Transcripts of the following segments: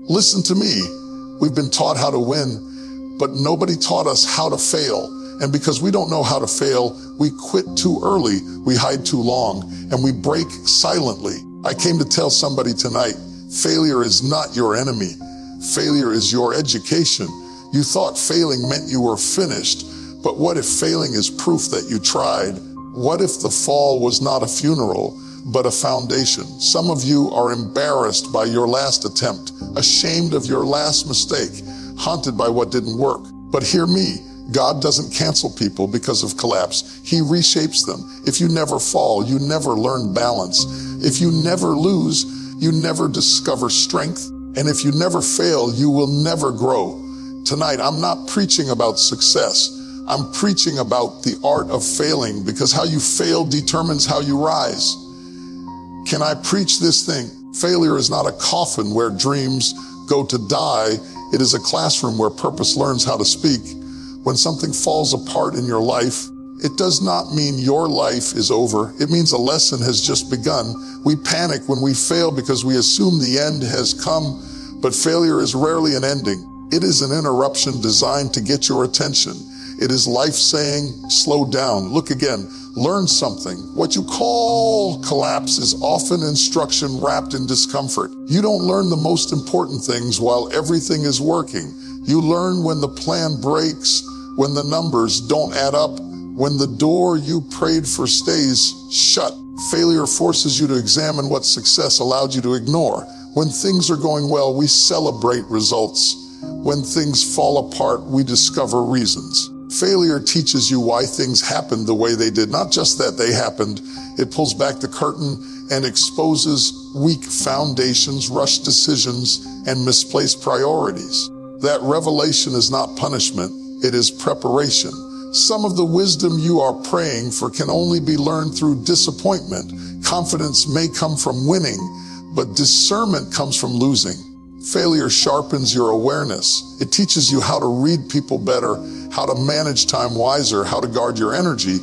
Listen to me. We've been taught how to win, but nobody taught us how to fail. And because we don't know how to fail, we quit too early, we hide too long, and we break silently. I came to tell somebody tonight, failure is not your enemy. Failure is your education. You thought failing meant you were finished, but what if failing is proof that you tried? What if the fall was not a funeral, but a foundation? Some of you are embarrassed by your last attempt, ashamed of your last mistake, haunted by what didn't work. But hear me, God doesn't cancel people because of collapse. He reshapes them. If you never fall, you never learn balance. If you never lose, you never discover strength. And if you never fail, you will never grow. Tonight, I'm not preaching about success. I'm preaching about the art of failing, because how you fail determines how you rise. Can I preach this thing? Failure is not a coffin where dreams go to die. It is a classroom where purpose learns how to speak. When something falls apart in your life, it does not mean your life is over. It means a lesson has just begun. We panic when we fail because we assume the end has come, but failure is rarely an ending. It is an interruption designed to get your attention. It is life saying, slow down, look again, learn something. What you call collapse is often instruction wrapped in discomfort. You don't learn the most important things while everything is working. You learn when the plan breaks, when the numbers don't add up, when the door you prayed for stays shut. Failure forces you to examine what success allowed you to ignore. When things are going well, we celebrate results. When things fall apart, we discover reasons. Failure teaches you why things happened the way they did, not just that they happened. It pulls back the curtain and exposes weak foundations, rushed decisions, and misplaced priorities. That revelation is not punishment, it is preparation. Some of the wisdom you are praying for can only be learned through disappointment. Confidence may come from winning, but discernment comes from losing. Failure sharpens your awareness. It teaches you how to read people better, how to manage time wiser, how to guard your energy,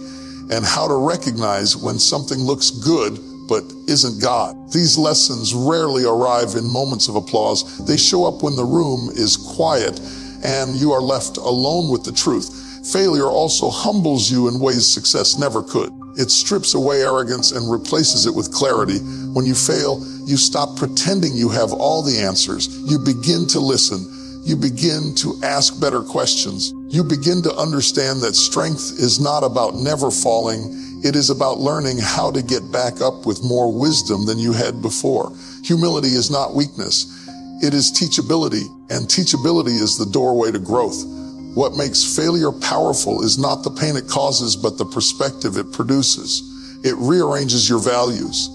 and how to recognize when something looks good but isn't God. These lessons rarely arrive in moments of applause. They show up when the room is quiet and you are left alone with the truth. Failure also humbles you in ways success never could. It strips away arrogance and replaces it with clarity. When you fail, you stop pretending you have all the answers. You begin to listen. You begin to ask better questions. You begin to understand that strength is not about never falling. It is about learning how to get back up with more wisdom than you had before. Humility is not weakness. It is teachability, and teachability is the doorway to growth. What makes failure powerful is not the pain it causes, but the perspective it produces. It rearranges your values.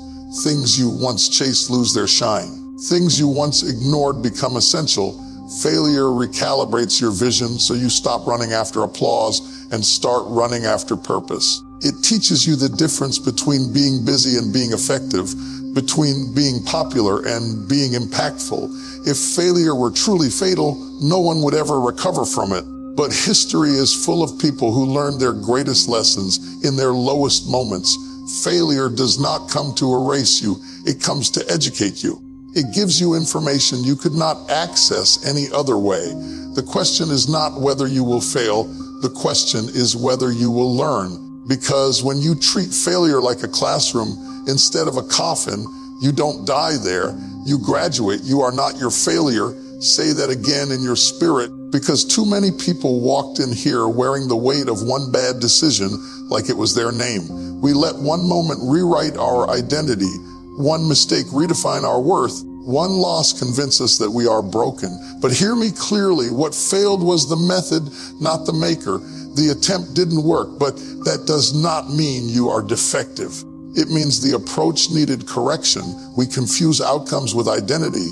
Things you once chased lose their shine. Things you once ignored become essential. Failure recalibrates your vision so you stop running after applause and start running after purpose. It teaches you the difference between being busy and being effective, between being popular and being impactful. If failure were truly fatal, no one would ever recover from it. But history is full of people who learned their greatest lessons in their lowest moments. Failure does not come to erase you. It comes to educate you. It gives you information you could not access any other way. The question is not whether you will fail. The question is whether you will learn. Because when you treat failure like a classroom instead of a coffin, you don't die there. You graduate. You are not your failure. Say that again in your spirit, because too many people walked in here wearing the weight of one bad decision like it was their name. We let one moment rewrite our identity, one mistake redefine our worth, one loss convince us that we are broken. But hear me clearly, what failed was the method, not the maker. The attempt didn't work, but that does not mean you are defective. It means the approach needed correction. We confuse outcomes with identity.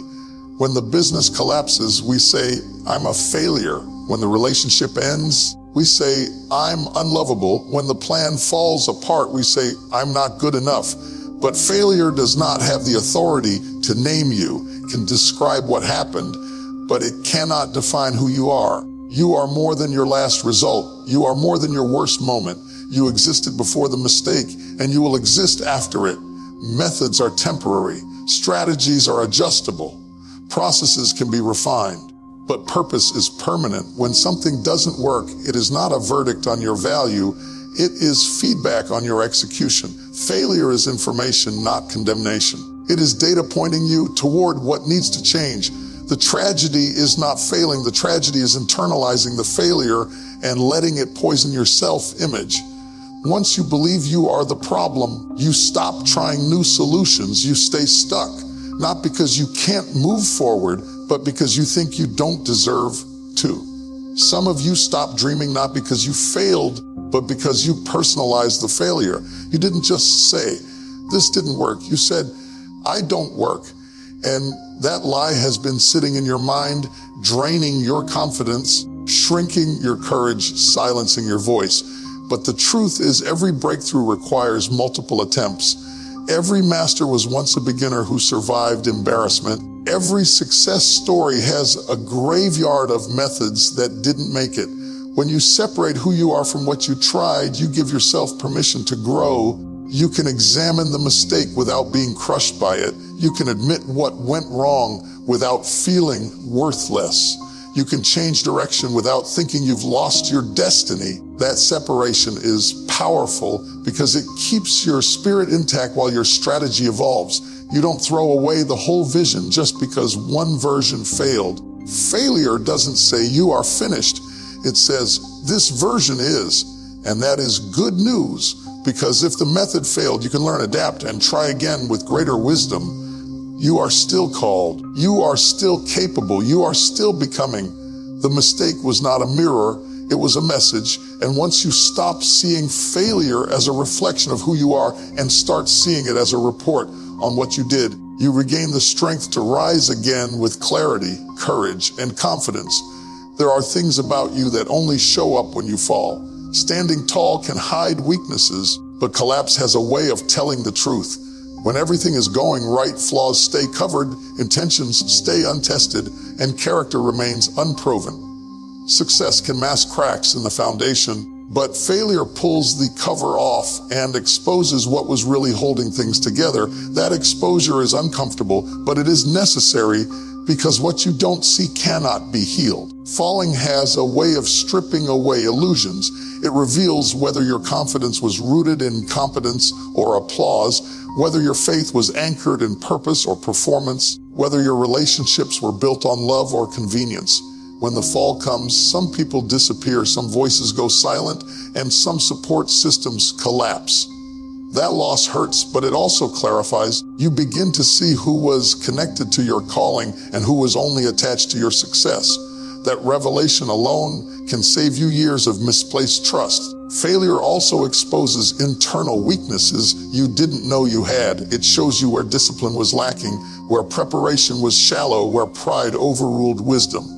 When the business collapses, we say, I'm a failure. When the relationship ends, we say, I'm unlovable. When the plan falls apart, we say, I'm not good enough. But failure does not have the authority to name you. It can describe what happened, but it cannot define who you are. You are more than your last result. You are more than your worst moment. You existed before the mistake, and you will exist after it. Methods are temporary. Strategies are adjustable. Processes can be refined, but purpose is permanent. When something doesn't work, it is not a verdict on your value. It is feedback on your execution. Failure is information, not condemnation. It is data pointing you toward what needs to change. The tragedy is not failing. The tragedy is internalizing the failure and letting it poison your self-image. Once you believe you are the problem, you stop trying new solutions. You stay stuck, not because you can't move forward, but because you think you don't deserve to. Some of you stop dreaming not because you failed, but because you personalized the failure. You didn't just say, this didn't work. You said, I don't work. And that lie has been sitting in your mind, draining your confidence, shrinking your courage, silencing your voice. But the truth is, every breakthrough requires multiple attempts. Every master was once a beginner who survived embarrassment. Every success story has a graveyard of methods that didn't make it. When you separate who you are from what you tried, you give yourself permission to grow. You can examine the mistake without being crushed by it. You can admit what went wrong without feeling worthless. You can change direction without thinking you've lost your destiny. That separation is powerful because it keeps your spirit intact while your strategy evolves. You don't throw away the whole vision just because one version failed. Failure doesn't say you are finished. It says this version is, and that is good news, because if the method failed, you can learn, adapt, and try again with greater wisdom. You are still called. You are still capable. You are still becoming. The mistake was not a mirror. It was a message. And once you stop seeing failure as a reflection of who you are and start seeing it as a report on what you did, you regain the strength to rise again with clarity, courage, and confidence. There are things about you that only show up when you fall. Standing tall can hide weaknesses, but collapse has a way of telling the truth. When everything is going right, flaws stay covered, intentions stay untested, and character remains unproven. Success can mask cracks in the foundation, but failure pulls the cover off and exposes what was really holding things together. That exposure is uncomfortable, but it is necessary because what you don't see cannot be healed. Falling has a way of stripping away illusions. It reveals whether your confidence was rooted in competence or applause, whether your faith was anchored in purpose or performance, whether your relationships were built on love or convenience. When the fall comes, some people disappear, some voices go silent, and some support systems collapse. That loss hurts, but it also clarifies. You begin to see who was connected to your calling and who was only attached to your success. That revelation alone can save you years of misplaced trust. Failure also exposes internal weaknesses you didn't know you had. It shows you where discipline was lacking, where preparation was shallow, where pride overruled wisdom.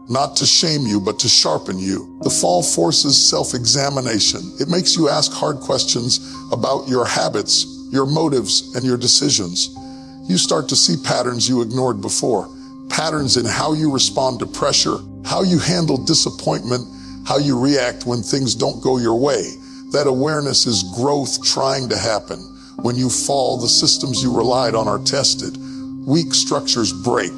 Not to shame you, but to sharpen you. The fall forces self-examination. It makes you ask hard questions about your habits, your motives, and your decisions. You start to see patterns you ignored before. Patterns in how you respond to pressure, how you handle disappointment, how you react when things don't go your way. That awareness is growth trying to happen. When you fall, the systems you relied on are tested. Weak structures break.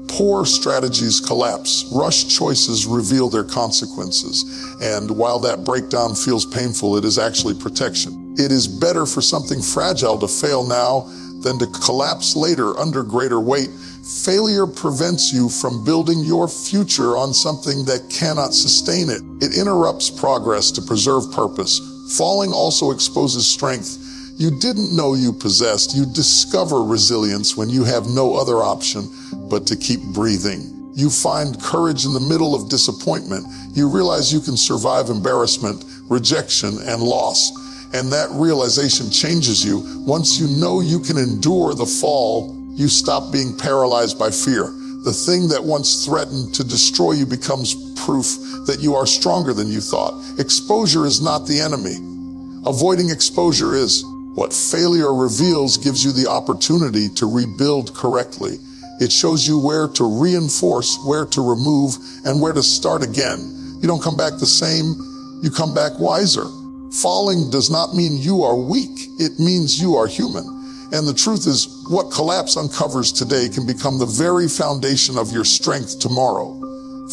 Poor strategies collapse. Rushed choices reveal their consequences. And while that breakdown feels painful, it is actually protection. It is better for something fragile to fail now than to collapse later under greater weight. Failure prevents you from building your future on something that cannot sustain it. It interrupts progress to preserve purpose. Falling also exposes strength you didn't know you possessed. You discover resilience when you have no other option but to keep breathing. You find courage in the middle of disappointment. You realize you can survive embarrassment, rejection, and loss. And that realization changes you. Once you know you can endure the fall, you stop being paralyzed by fear. The thing that once threatened to destroy you becomes proof that you are stronger than you thought. Exposure is not the enemy. Avoiding exposure is. What failure reveals gives you the opportunity to rebuild correctly. It shows you where to reinforce, where to remove, and where to start again. You don't come back the same, you come back wiser. Falling does not mean you are weak. It means you are human. And the truth is, what collapse uncovers today can become the very foundation of your strength tomorrow.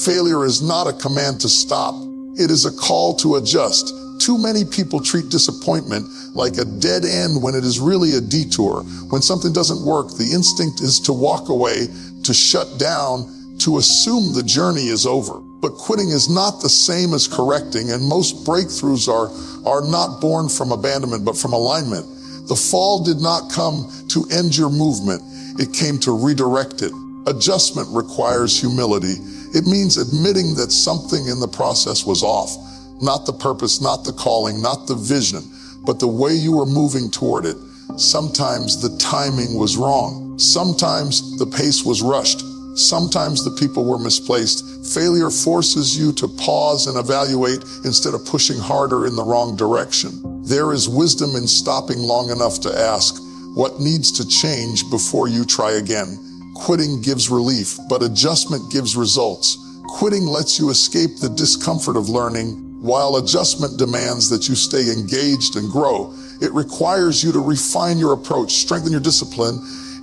Failure is not a command to stop. It is a call to adjust. Too many people treat disappointment like a dead end when it is really a detour. When something doesn't work, the instinct is to walk away, to shut down, to assume the journey is over. But quitting is not the same as correcting, and most breakthroughs are not born from abandonment, but from alignment. The fall did not come to end your movement. It came to redirect it. Adjustment requires humility. It means admitting that something in the process was off. Not the purpose, not the calling, not the vision, but the way you were moving toward it. Sometimes the timing was wrong. Sometimes the pace was rushed. Sometimes the people were misplaced. Failure forces you to pause and evaluate instead of pushing harder in the wrong direction. There is wisdom in stopping long enough to ask what needs to change before you try again. Quitting gives relief, but adjustment gives results. Quitting lets you escape the discomfort of learning, while adjustment demands that you stay engaged and grow. It requires you to refine your approach, strengthen your discipline,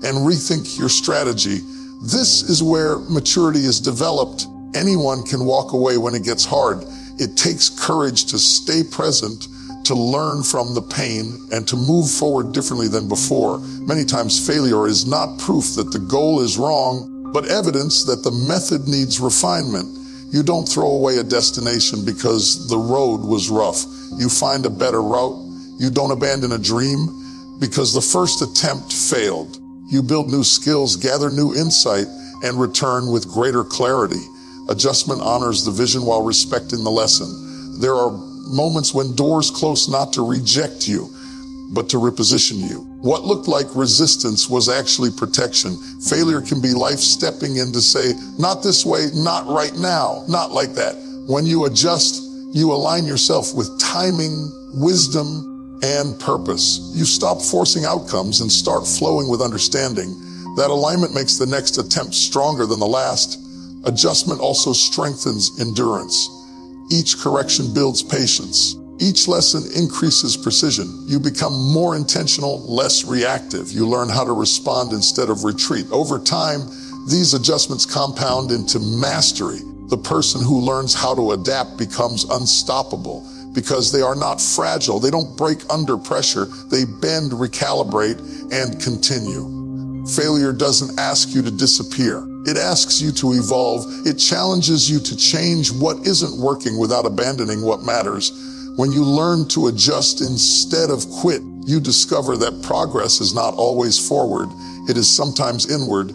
and rethink your strategy. This is where maturity is developed. Anyone can walk away when it gets hard. It takes courage to stay present, to learn from the pain, and to move forward differently than before. Many times failure is not proof that the goal is wrong, but evidence that the method needs refinement. You don't throw away a destination because the road was rough. You find a better route. You don't abandon a dream because the first attempt failed. You build new skills, gather new insight, and return with greater clarity. Adjustment honors the vision while respecting the lesson. There are moments when doors close not to reject you, but to reposition you. What looked like resistance was actually protection. Failure can be life stepping in to say, not this way, not right now, not like that. When you adjust, you align yourself with timing, wisdom, and purpose. You stop forcing outcomes and start flowing with understanding. That alignment makes the next attempt stronger than the last. Adjustment also strengthens endurance. Each correction builds patience. Each lesson increases precision. You become more intentional, less reactive. You learn how to respond instead of retreat. Over time, these adjustments compound into mastery. The person who learns how to adapt becomes unstoppable because they are not fragile. They don't break under pressure. They bend, recalibrate, and continue. Failure doesn't ask you to disappear. It asks you to evolve. It challenges you to change what isn't working without abandoning what matters. When you learn to adjust instead of quit, you discover that progress is not always forward. It is sometimes inward.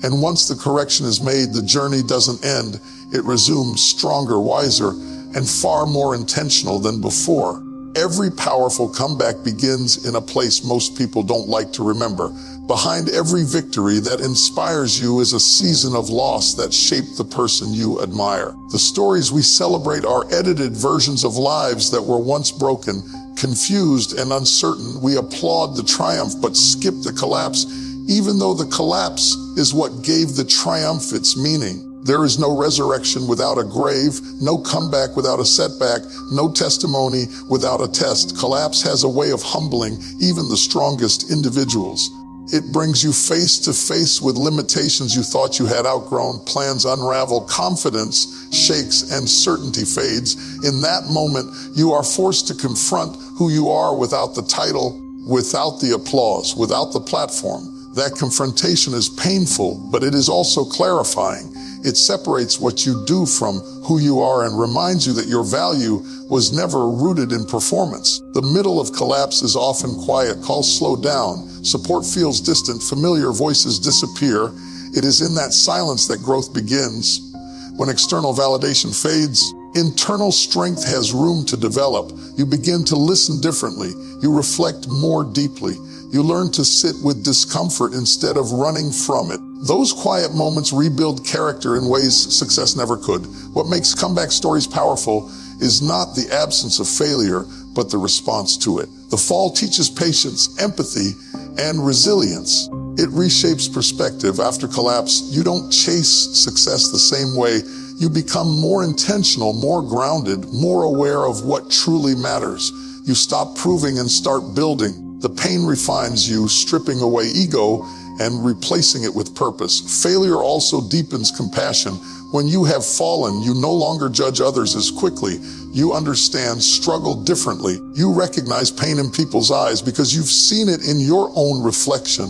And once the correction is made, the journey doesn't end. It resumes stronger, wiser, and far more intentional than before. Every powerful comeback begins in a place most people don't like to remember. Behind every victory that inspires you is a season of loss that shaped the person you admire. The stories we celebrate are edited versions of lives that were once broken, confused, and uncertain. We applaud the triumph but skip the collapse, even though the collapse is what gave the triumph its meaning. There is no resurrection without a grave, no comeback without a setback, no testimony without a test. Collapse has a way of humbling even the strongest individuals. It brings you face to face with limitations you thought you had outgrown. Plans unravel, confidence shakes, and certainty fades. In that moment, you are forced to confront who you are without the title, without the applause, without the platform. That confrontation is painful, but it is also clarifying. It separates what you do from who you are and reminds you that your value was never rooted in performance. The middle of collapse is often quiet. Calls slow down. Support feels distant. Familiar voices disappear. It is in that silence that growth begins. When external validation fades, internal strength has room to develop. You begin to listen differently. You reflect more deeply. You learn to sit with discomfort instead of running from it. Those quiet moments rebuild character in ways success never could. What makes comeback stories powerful is not the absence of failure, but the response to it. The fall teaches patience, empathy, and resilience. It reshapes perspective. After collapse, you don't chase success the same way. You become more intentional, more grounded, more aware of what truly matters. You stop proving and start building. The pain refines you, stripping away ego and replacing it with purpose. Failure also deepens compassion. When you have fallen, you no longer judge others as quickly. You understand struggle differently. You recognize pain in people's eyes because you've seen it in your own reflection.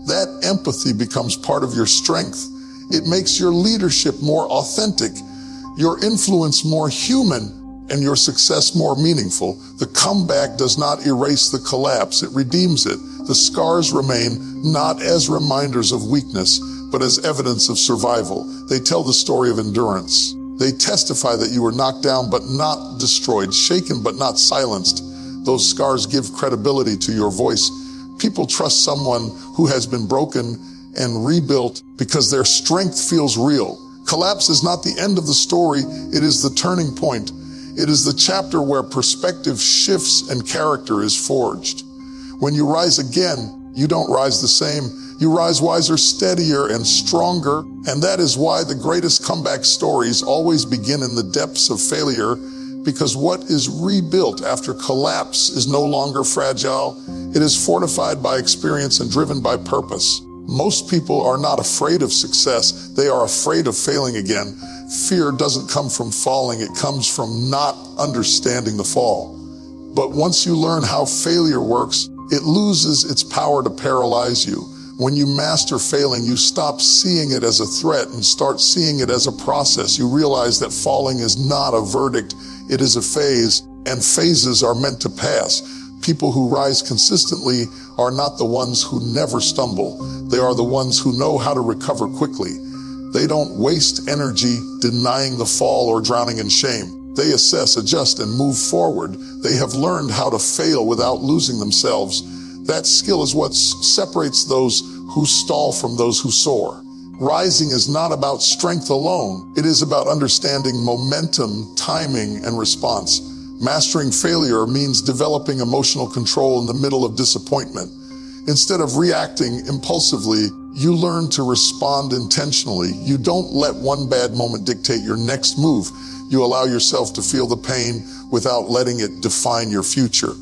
That empathy becomes part of your strength. It makes your leadership more authentic, your influence more human, and your success more meaningful. The comeback does not erase the collapse, it redeems it. The scars remain not as reminders of weakness, but as evidence of survival. They tell the story of endurance. They testify that you were knocked down but not destroyed, shaken but not silenced. Those scars give credibility to your voice. People trust someone who has been broken and rebuilt because their strength feels real. Collapse is not the end of the story, it is the turning point. It is the chapter where perspective shifts and character is forged. When you rise again, you don't rise the same. You rise wiser, steadier, and stronger. And that is why the greatest comeback stories always begin in the depths of failure, because what is rebuilt after collapse is no longer fragile. It is fortified by experience and driven by purpose. Most people are not afraid of success. They are afraid of failing again. Fear doesn't come from falling. It comes from not understanding the fall. But once you learn how failure works, it loses its power to paralyze you. When you master failing, you stop seeing it as a threat and start seeing it as a process. You realize that falling is not a verdict. It is a phase, and phases are meant to pass. People who rise consistently are not the ones who never stumble. They are the ones who know how to recover quickly. They don't waste energy denying the fall or drowning in shame. They assess, adjust, and move forward. They have learned how to fail without losing themselves. That skill is what separates those who stall from those who soar. Rising is not about strength alone. It is about understanding momentum, timing, and response. Mastering failure means developing emotional control in the middle of disappointment. Instead of reacting impulsively, you learn to respond intentionally. You don't let one bad moment dictate your next move. You allow yourself to feel the pain without letting it define your future.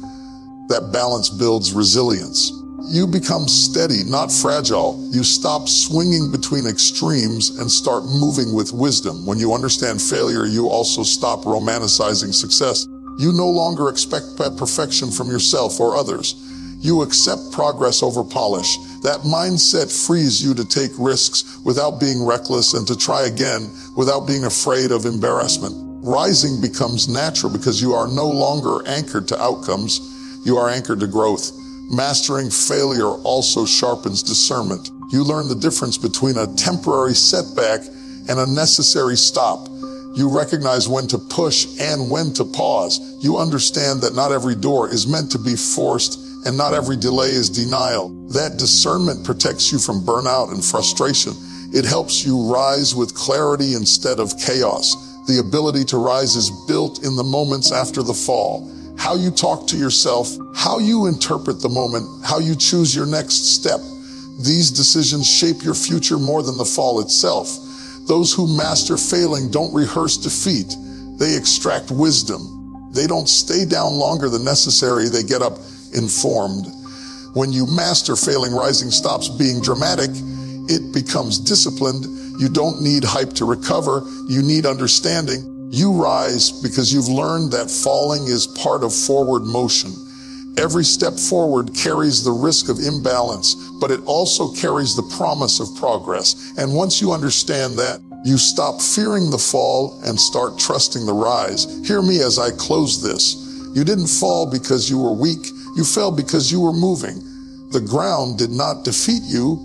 That balance builds resilience. You become steady, not fragile. You stop swinging between extremes and start moving with wisdom. When you understand failure, you also stop romanticizing success. You no longer expect perfection from yourself or others. You accept progress over polish. That mindset frees you to take risks without being reckless and to try again without being afraid of embarrassment. Rising becomes natural because you are no longer anchored to outcomes. You are anchored to growth. Mastering failure also sharpens discernment. You learn the difference between a temporary setback and a necessary stop. You recognize when to push and when to pause. You understand that not every door is meant to be forced and not every delay is denial. That discernment protects you from burnout and frustration. It helps you rise with clarity instead of chaos. The ability to rise is built in the moments after the fall. How you talk to yourself, how you interpret the moment, how you choose your next step. These decisions shape your future more than the fall itself. Those who master failing don't rehearse defeat. They extract wisdom. They don't stay down longer than necessary. They get up informed. When you master failing, rising stops being dramatic. It becomes disciplined. You don't need hype to recover. You need understanding. You rise because you've learned that falling is part of forward motion. Every step forward carries the risk of imbalance, but it also carries the promise of progress. And once you understand that, you stop fearing the fall and start trusting the rise. Hear me as I close this. You didn't fall because you were weak. You fell because you were moving. The ground did not defeat you.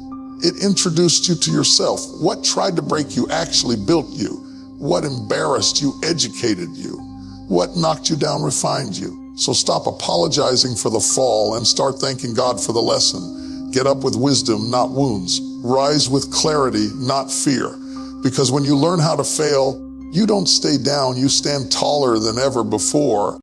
It introduced you to yourself. What tried to break you actually built you. What embarrassed you educated you. What knocked you down refined you. So stop apologizing for the fall and start thanking God for the lesson. Get up with wisdom, not wounds. Rise with clarity, not fear. Because when you learn how to fail, you don't stay down, you stand taller than ever before.